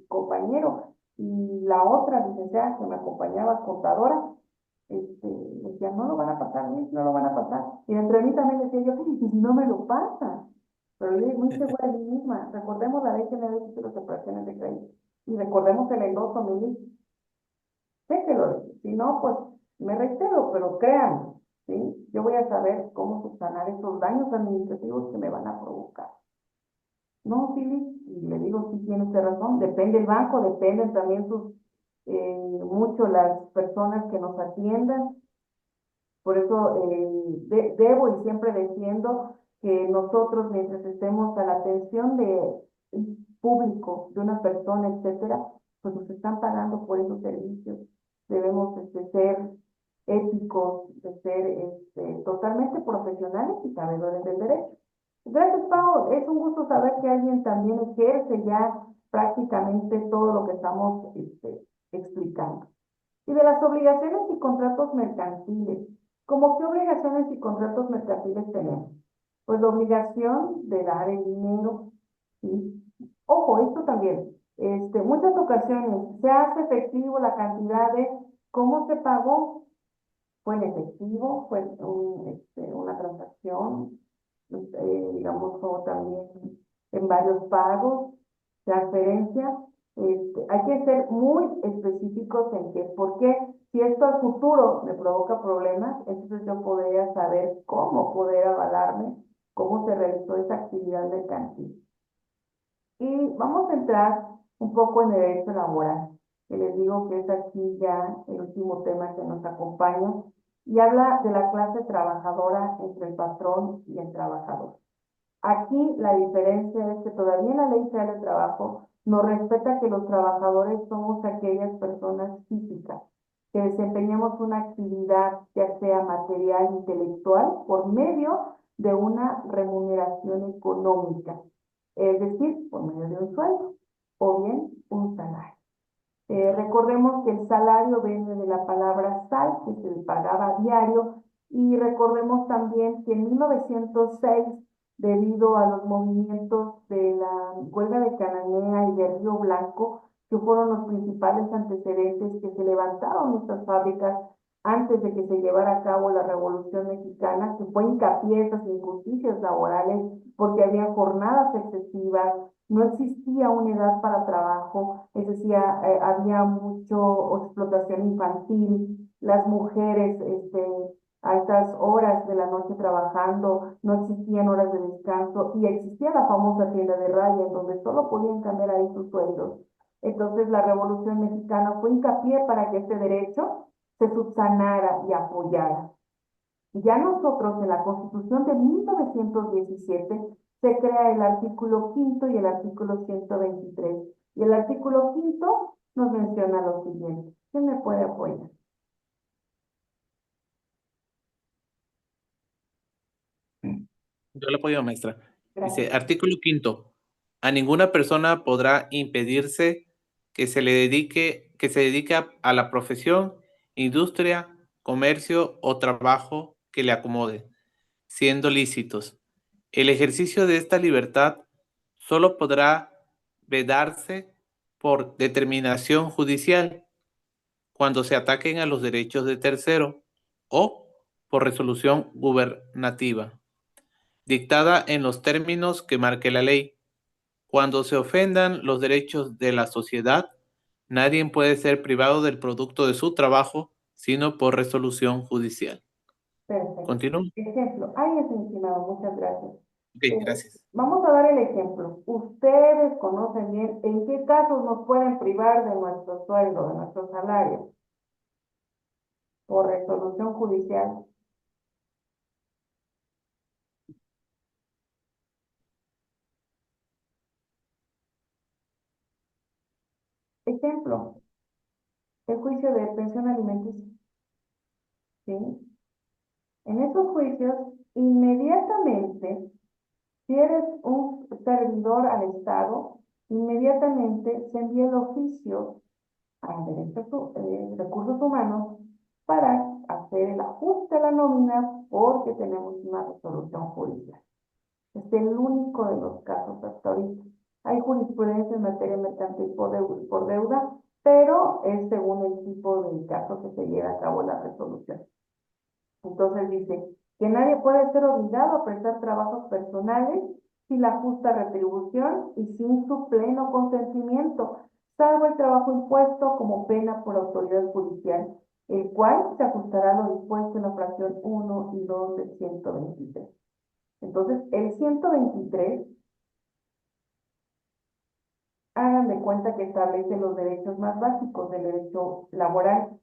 compañero, y la otra licenciada que me acompañaba, contadora, decía, no lo van a pasar, Luis, no lo van a pasar. Y entre mí también decía yo, y si no me lo pasa. Pero yo muy segura de mí misma, recordemos la Ley General de Títulos de Operaciones de Crédito, y recordemos el endoso, mi sé que lo dice, si no, pues me reitero, pero créanme, ¿sí? Yo voy a saber cómo subsanar esos daños administrativos que me van a provocar. No, sí, y le digo, sí tiene usted razón, depende el banco, dependen también mucho las personas que nos atiendan, por eso debo y siempre defiendo que nosotros, mientras estemos a la atención de público, de una persona, etcétera, pues nos están pagando por esos servicios, debemos ser éticos, de ser totalmente profesionales y sabedores del derecho. Gracias, Pau. Es un gusto saber que alguien también ejerce ya prácticamente todo lo que estamos explicando. Y de las obligaciones y contratos mercantiles. ¿Cómo qué obligaciones y contratos mercantiles tenemos? Pues la obligación de dar el dinero. ¿Sí? Ojo, esto también. Muchas ocasiones se hace efectivo la cantidad de cómo se pagó. Fue en efectivo, fue una transacción, digamos, como también en varios pagos, transferencias. Hay que ser muy específicos en qué, porque si esto al futuro me provoca problemas, entonces yo podría saber cómo poder avalarme, cómo se realizó esa actividad mercantil. Y vamos a entrar un poco en el derecho laboral, que les digo que es aquí ya el último tema que nos acompaña, y habla de la clase trabajadora entre el patrón y el trabajador. Aquí la diferencia es que todavía la Ley Federal del Trabajo nos respeta que los trabajadores somos aquellas personas físicas que desempeñamos una actividad, ya sea material, intelectual, por medio de una remuneración económica, es decir, por medio de un sueldo o bien un salario. Recordemos que el salario viene de la palabra sal, que se le pagaba diario, y recordemos también que en 1906, debido a los movimientos de la huelga de Cananea y de Río Blanco, que fueron los principales antecedentes que se levantaron estas fábricas antes de que se llevara a cabo la Revolución Mexicana, que fue hincapié en esas injusticias laborales porque había jornadas excesivas, no existía una edad para trabajo, es decir, había mucho explotación infantil, las mujeres a estas horas de la noche trabajando, no existían horas de descanso y existía la famosa tienda de raya en donde solo podían cambiar ahí sus sueldos. Entonces la Revolución Mexicana fue hincapié para que este derecho se subsanara y apoyara. Ya nosotros en la Constitución de 1917 se crea el artículo quinto y el artículo 123. Y el artículo quinto nos menciona lo siguiente. ¿Quién me puede apoyar? Yo le apoyo, maestra. Dice, Gracias. artículo quinto. A ninguna persona podrá impedirse que se dedique a la profesión, industria, comercio o trabajo que le acomode, siendo lícitos. El ejercicio de esta libertad solo podrá vedarse por determinación judicial cuando se ataquen a los derechos de tercero o por resolución gubernativa, dictada en los términos que marque la ley. Cuando se ofendan los derechos de la sociedad, nadie puede ser privado del producto de su trabajo, sino por resolución judicial. Perfecto. ¿Continúo? Ejemplo. Ahí es estimado, muchas gracias. Ok, gracias. Vamos a dar el ejemplo. Ustedes conocen bien en qué casos nos pueden privar de nuestro sueldo, de nuestro salario, por resolución judicial. Ejemplo, el juicio de pensión alimenticia. ¿Sí? En esos juicios, inmediatamente, si eres un servidor al Estado, inmediatamente se envía el oficio a Recursos Humanos para hacer el ajuste a la nómina porque tenemos una resolución judicial. Es el único de los casos hasta ahorita. Hay jurisprudencia en materia mercantil por deuda, pero es según el tipo de caso que se lleva a cabo la resolución. Entonces dice que nadie puede ser obligado a prestar trabajos personales sin la justa retribución y sin su pleno consentimiento, salvo el trabajo impuesto como pena por autoridad judicial, el cual se ajustará a lo dispuesto en la fracción 1 y 2 del 123. Entonces, el 123, hagan de cuenta que establece los derechos más básicos del derecho laboral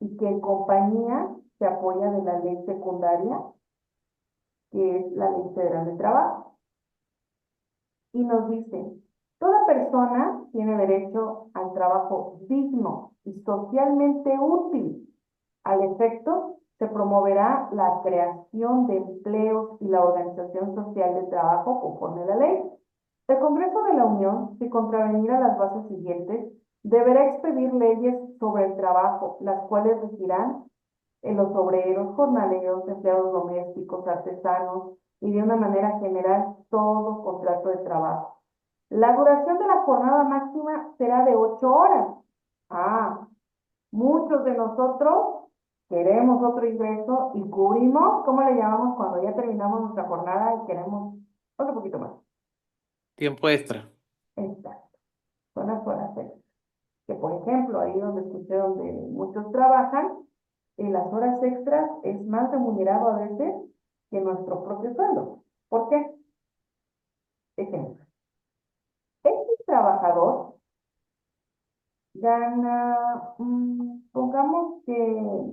y que en compañía se apoya de la ley secundaria, que es la Ley Federal de Trabajo. Y nos dice, toda persona tiene derecho al trabajo digno y socialmente útil. Al efecto, se promoverá la creación de empleos y la organización social del trabajo conforme a la ley. El Congreso de la Unión, si contravenir a las bases siguientes, deberá expedir leyes sobre el trabajo, las cuales regirán en los obreros, jornaleros, empleados domésticos, artesanos y de una manera general todo contrato de trabajo. La duración de la jornada máxima será de 8 horas. Muchos de nosotros queremos otro ingreso y cubrimos, ¿cómo le llamamos cuando ya terminamos nuestra jornada y queremos otro poquito más? Tiempo extra. Exacto, son las horas extras. Que por ejemplo, ahí donde escuché donde muchos trabajan, en las horas extras es más remunerado a veces que nuestro propio sueldo. ¿Por qué? Ejemplo, este trabajador gana, pongamos que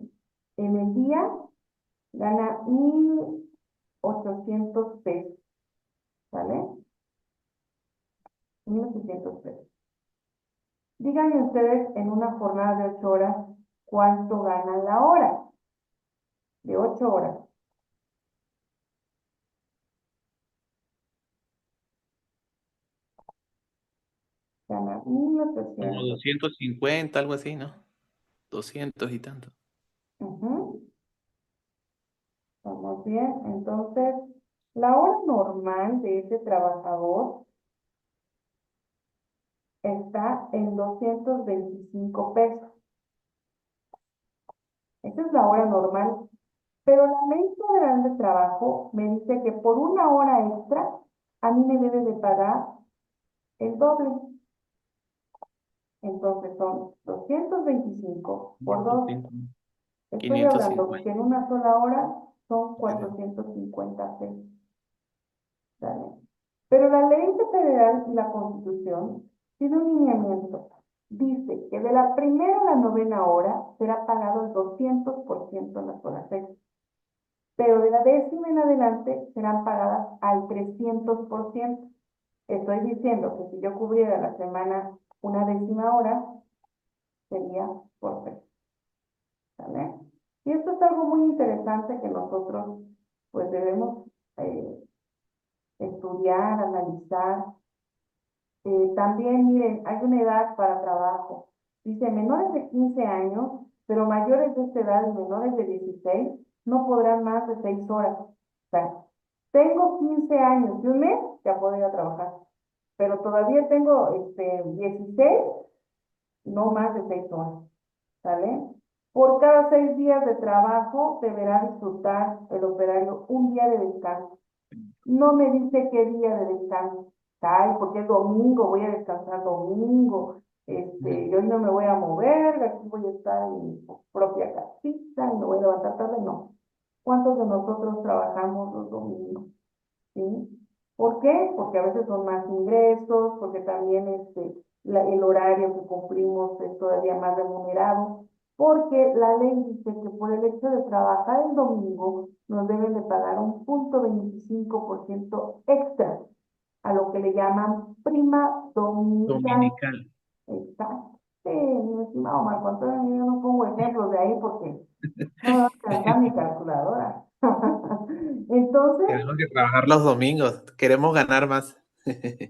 en el día gana 1,800 pesos, ¿vale? 1,800 pesos. Díganme ustedes en una jornada de 8 horas, ¿cuánto gana la hora? De 8 horas. Gana Como 1,800. 250, algo así, ¿no? 200 y tanto. Vamos bien, entonces, la hora normal de ese trabajador está en 225 pesos. Esa es la hora normal. Pero la Ley Federal de Trabajo me dice que por una hora extra a mí me debe de pagar el doble. Entonces son 225 por 2, Estoy hablando 550. que en una sola hora son 450 pesos. ¿Sale? Pero la ley federal y la Constitución tiene un lineamiento. Dice que de la primera a la novena hora será pagado el 200% en las horas extras, pero de la décima en adelante serán pagadas al 300%. Estoy diciendo que si yo cubriera la semana una décima hora, sería por 3. ¿Sale? Y esto es algo muy interesante que nosotros pues debemos eh, estudiar, analizar. También, miren, hay una edad para trabajo. Dice, menores de 15 años, pero mayores de esta edad y menores de 16 no podrán más de 6 horas. O sea, tengo 15 años y un mes, ya puedo ir a trabajar. Pero todavía tengo 16, no más de 6 horas. ¿Sale? Por cada 6 días de trabajo deberá disfrutar el operario un día de descanso. No me dice qué día de descanso. Ay, porque es domingo, voy a descansar domingo. Yo no me voy a mover, aquí voy a estar en mi propia casita y me voy a levantar tarde. No. ¿Cuántos de nosotros trabajamos los domingos? ¿Sí? ¿Por qué? Porque a veces son más ingresos, porque también el horario que cumplimos es todavía más remunerado, porque la ley dice que por el hecho de trabajar el domingo nos deben de pagar un 0.25% extra, a lo que le llaman prima dominical. Dominical. Exacto. Sí, mi estimado Marco Antonio, yo no pongo ejemplos de ahí porque no me va a alcanzar mi calculadora. Entonces, Tenemos que trabajar los domingos. Queremos ganar más.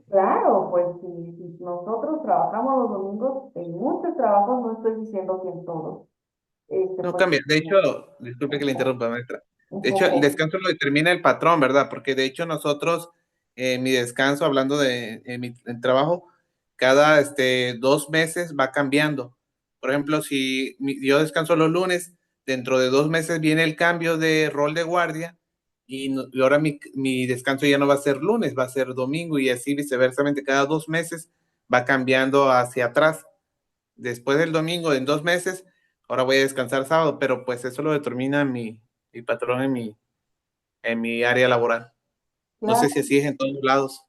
claro, pues si nosotros trabajamos los domingos, en muchos trabajos, no estoy diciendo que en todos, No pues cambia. De hecho, disculpe que le interrumpa, maestra. un De hecho, el poco, descanso lo determina el patrón, ¿verdad? Porque de hecho nosotros, mi descanso, hablando de mi trabajo, cada 2 meses va cambiando. Por ejemplo, si yo descanso los lunes, dentro de 2 meses viene el cambio de rol de guardia y ahora mi descanso ya no va a ser lunes, va a ser domingo y así viceversamente. Cada 2 meses va cambiando hacia atrás. Después del domingo, en 2 meses, ahora voy a descansar sábado, pero pues eso lo determina mi patrón en mi área laboral. No sé si claro, así es en todos lados.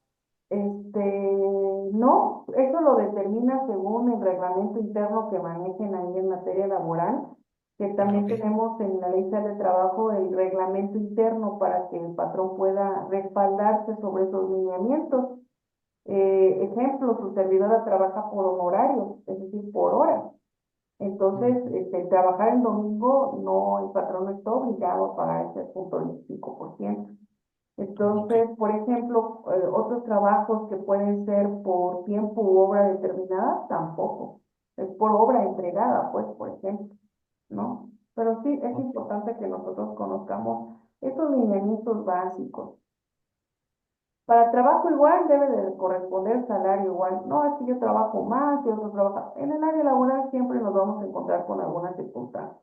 no, eso lo determina según el reglamento interno que manejen ahí en materia laboral, que también Ok. tenemos en la ley de trabajo el reglamento interno para que el patrón pueda respaldarse sobre esos lineamientos. Ejemplo, su servidora trabaja por honorarios, es decir, por horas. Entonces, trabajar el domingo, no, el patrón no está obligado a pagar ese 0.25%. Ok. Entonces, por ejemplo, otros trabajos que pueden ser por tiempo u obra determinada, tampoco. Es por obra entregada, pues, por ejemplo, ¿no? Pero sí, es importante que nosotros conozcamos estos lineamientos básicos. Para trabajo igual debe de corresponder salario igual. No es que yo trabajo más y otro trabaja. En el área laboral siempre nos vamos a encontrar con algunas circunstancias.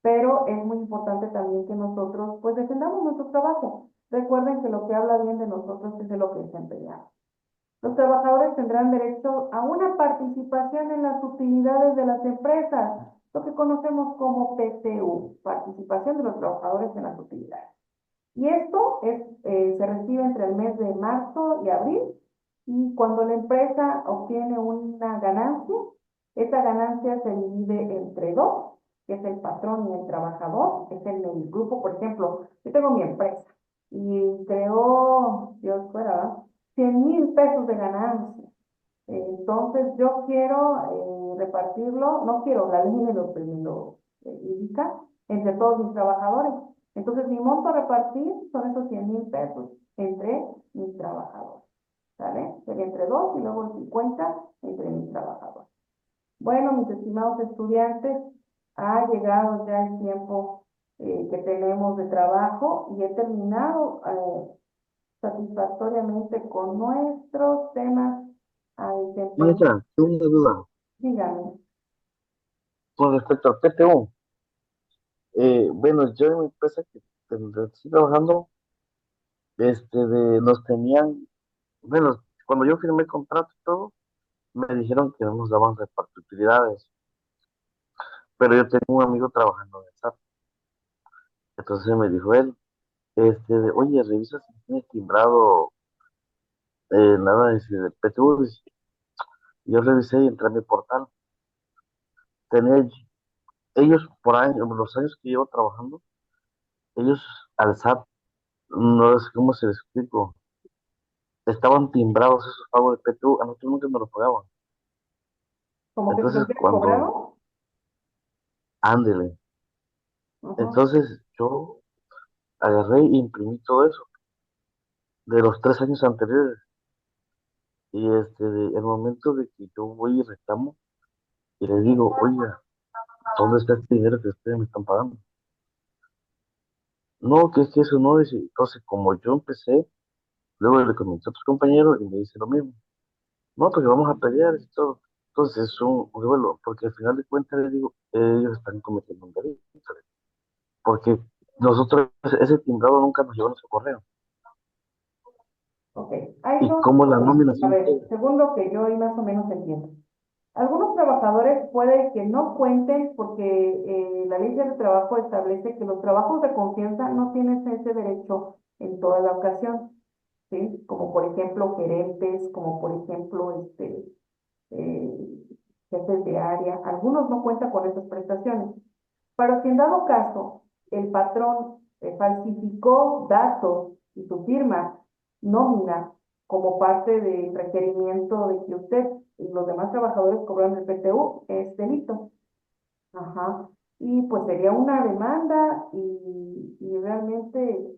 Pero es muy importante también que nosotros pues defendamos nuestro trabajo. Recuerden que lo que habla bien de nosotros es de lo que desempeñamos. Los trabajadores tendrán derecho a una participación en las utilidades de las empresas, lo que conocemos como PTU, participación de los trabajadores en las utilidades. Y esto se recibe entre el mes de marzo y abril, y cuando la empresa obtiene una ganancia, esa ganancia se divide entre dos, que es el patrón y el trabajador, es en el grupo. Por ejemplo, yo tengo mi empresa y creó, Dios fuera, ¿verdad? 100,000 pesos de ganancia. Entonces yo quiero repartirlo, no quiero, la ley me lo indica, entre todos mis trabajadores. Entonces mi monto a repartir son esos 100,000 pesos entre mis trabajadores. ¿Sale? Sería entre dos y luego el 50 entre mis trabajadores. Bueno, mis estimados estudiantes, ha llegado ya el tiempo que tenemos de trabajo y he terminado satisfactoriamente con nuestros temas a desempeñar. Maestra, tengo una duda Dígame. con respecto al PTU. Bueno, yo en mi empresa donde estoy trabajando, nos tenían, bueno, cuando yo firmé el contrato y todo, me dijeron que no nos daban repartibilidades, pero yo tengo un amigo trabajando en el SAT. Entonces me dijo él, oye, revisa si tienes timbrado nada de PTU. Dice. Yo revisé y entré a mi portal. Tenía ellos por años, los años que llevo trabajando, ellos al SAT, no sé cómo se les explico, estaban timbrados esos pagos de PTU, a nosotros nunca nos lo pagaban. Como que si lo Entonces, hubieran cuando, cobrado. ándele, Ajá. entonces yo agarré e imprimí todo eso de los 3 años anteriores. Y el momento de que yo voy y reclamo y le digo, oiga, ¿dónde está este dinero que ustedes me están pagando? No, que es que eso no es. Entonces, como yo empecé, luego le comenté a otros compañeros y me dice lo mismo. No, porque vamos a pelear y todo. Entonces, es un revuelo, porque al final de cuentas, les digo, ellos están cometiendo un delito. Porque nosotros, ese timbrado nunca nos llegó a nuestro correo. Ok, hay Y dos como la cosas. nómina A sí ver, llega. según lo que yo hoy más o menos entiendo. Algunos trabajadores puede que no cuenten porque la ley del trabajo establece que los trabajos de confianza no tienen ese derecho en toda la ocasión, ¿sí? Como por ejemplo gerentes, como por ejemplo eh, jefes de área. Algunos no cuentan con esas prestaciones. Pero si en dado caso el patrón falsificó datos y su firma nómina como parte del requerimiento de que usted y los demás trabajadores cobran el PTU, es delito. Ajá. Y pues sería una demanda y realmente,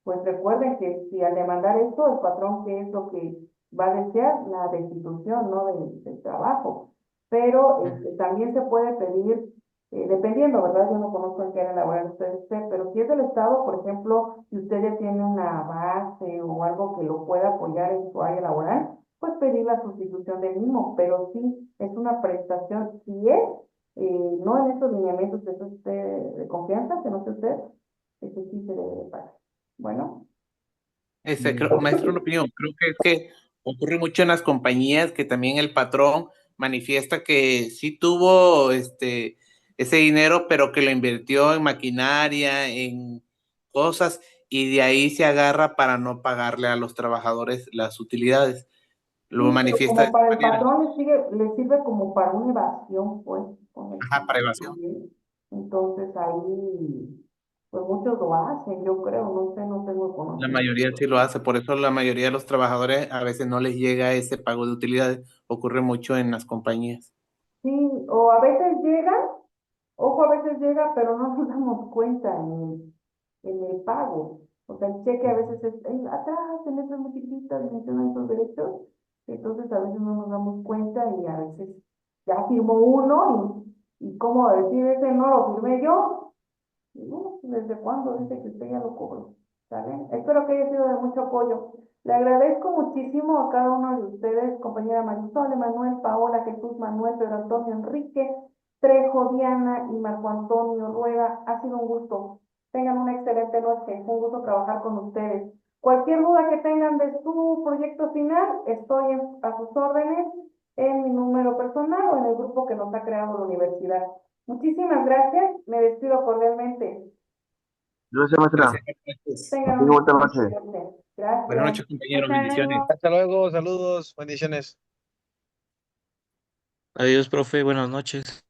pues recuerden que si al demandar esto, el patrón, ¿qué es lo que va a desear? La destitución, ¿no? Del trabajo. Pero también se puede pedir, dependiendo, ¿verdad? Yo no conozco en qué área laboral usted esté, pero si es del Estado, por ejemplo, si usted ya tiene una base o algo que lo pueda apoyar en su área laboral, pues pedir la sustitución del mismo, pero sí es una prestación, si es, no en esos lineamientos que es usted de confianza, que no sé usted, eso sí se debe de pagar. Bueno, Maestro, una opinión. Creo que es que ocurre mucho en las compañías que también el patrón manifiesta que sí tuvo ese dinero, pero que lo invirtió en maquinaria, en cosas, y de ahí se agarra para no pagarle a los trabajadores las utilidades. Lo sí, pero manifiesta de como esa para el manera. patrón le sirve como para una evasión, pues, con el Ajá, para evasión. también. Entonces ahí, pues muchos lo hacen, yo creo, no sé, no tengo La conocimiento. mayoría sí lo hace, por eso la mayoría de los trabajadores a veces no les llega ese pago de utilidades. Ocurre mucho en las compañías. Sí, o a veces llega, ojo, a veces llega, pero no nos damos cuenta en el pago. O sea, el cheque a veces es atrás, en letras muy chiquitas, mencionan esos derechos. Entonces a veces no nos damos cuenta y a veces ya firmó uno y cómo decir ese no lo firmé yo. Y bueno, ¿desde cuándo dice que usted ya lo cobró? ¿Sale? Espero que haya sido de mucho apoyo. Le agradezco muchísimo a cada uno de ustedes, compañera Marisol, Emanuel, Paola, Jesús, Manuel, Pedro Antonio, Enrique, Trejo, Diana y Marco Antonio Rueda. Ha sido un gusto. Tengan una excelente noche. Fue un gusto trabajar con ustedes. Cualquier duda que tengan de su proyecto final, estoy a sus órdenes en mi número personal o en el grupo que nos ha creado la universidad. Muchísimas gracias. Me despido cordialmente. Gracias, maestra. Gracias. Tengan Tenga una buena excelente noche. noche. Buenas Gracias. noches, compañeros. Hasta Bendiciones. luego. Hasta luego, saludos, bendiciones. Adiós, profe, buenas noches.